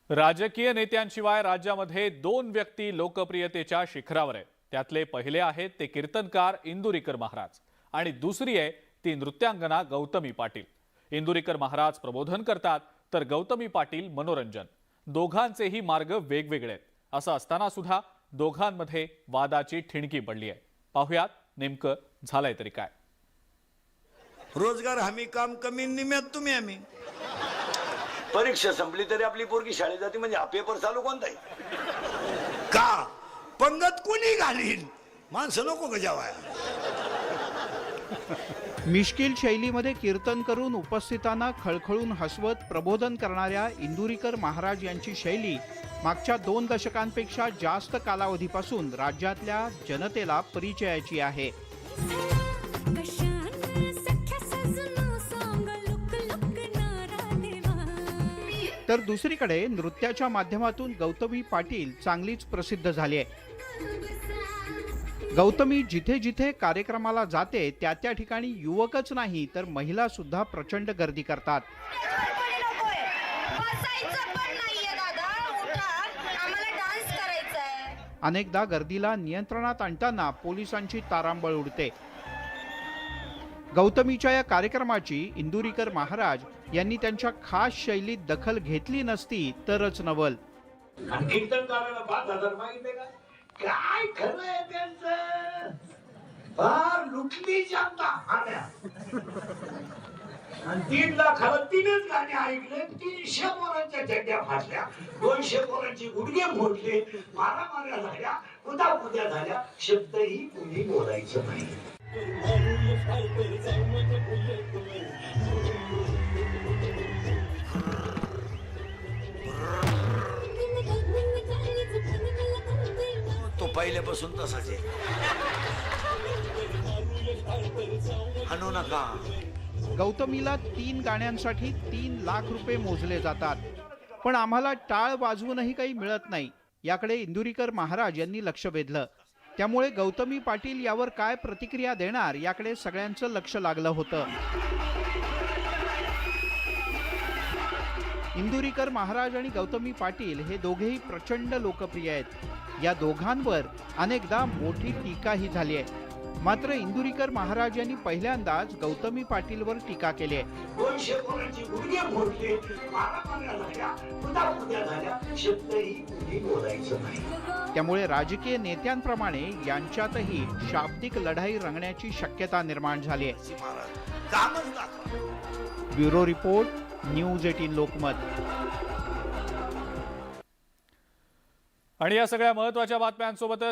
राजकीय नेत्यांशिवाय राज्यामध्ये दोन व्यक्ती लोकप्रियतेच्या शिखरावर आहेत। त्यातले पहिले आहेत ते कीर्तनकार इंदुरीकर महाराज आणि दुसरी आहे ती नृत्यांगना गौतमी पाटील। इंदुरीकर महाराज प्रबोधन करतात तर गौतमी पाटील मनोरंजन। दोघांचेही मार्ग वेगवेगळे आहेत। असं असताना सुद्धा दोघांमध्ये वादाची ठिणगी पडली आहे। पाहुयात नेमकं झालंय तरी काय। रोजगार हमी काम कमी निम्यात तुम्ही आम्ही परीक्षा संपली तरी आपली पोरगी शाळेत जाते म्हणजे हा पेपर चालू कोणता आहे का पंगत कोणी घालील माणसं नको का जेवाया। मिश्किल शैलीमध्ये कीर्तन करून उपस्थितांना खळखळून हसवत प्रबोधन करणाऱ्या इंदुरीकर महाराज यांची शैली मागच्या 2 दशकांपेक्षा जास्त कालावधीपासून राज्यातल्या जनतेला परिचयाची आहे। तर दुसरीकडे नृत्याच्या माध्यमातून गौतमी पाटील चांगलीच प्रसिद्ध झाली आहे। गौतमी जिथे जिथे कार्यक्रमाला जाते त्या त्या ठिकाणी युवकच नाही तर महिला सुद्धा प्रचंड गर्दी करतात। अनेकदा गर्दीला नियंत्रणात आणताना पोलिसांची तारांबळ उडते। गौतमीच्या या कार्यक्रमाची इंदुरीकर महाराज यांनी त्यांच्या खास शैलीत दखल घेतली नसती तरच नवल। कीर्तनकाराला 5,000 मागितले का काय खरं आहे त्यांचं फार लुटली जनता आल्या आणि 3 लाखाला 3च गाणे ऐकले 300 पोरांच्या चड्ड्या फाटल्या 200 पोरांची गुडघे मोडले मारामाऱ्या झाल्या कुदाकुद्या झाल्या शब्दही कुणी बोलायचं नाही। तो पहिल्यापासून तसाच आहे हाणू नका। गौतमीला 3 गाण्यांसाठी 3 लाख रुपये मोजले जातात, पण आम्हाला टाळ वाजवूनही काही मिळत नाही याकडे इंदुरीकर महाराज यांनी लक्ष वेधलं। त्यामुळे गौतमी पाटील यावर काय प्रतिक्रिया देणार याकडे सगळ्यांचं लक्ष लागलं होतं। इंदुरीकर महाराज आणि गौतमी पाटील हे दोघेही प्रचंड लोकप्रिय आहेत। या दोघांवर अनेकदा मोठी टीकाही झाली आहे। मात्र इंदुरीकर महाराज यांनी पहिल्यांदाच गौतमी पाटीलवर टीका केली आहे। 200 पोरांची गुडघे मोडले मारामाऱ्या झाल्या कुदाकुद्या झाल्या शब्दही कुणी बोलायचं नाही। त्यामुळे राजकीय नेत्यांप्रमाणे यांच्यातही शाब्दिक लढाई रंगण्याची शक्यता निर्माण झाली आहे। Bureau report, news 18 Lokmat. आणि या सगळ्या महत्त्वाच्या बातम्यांसोबतच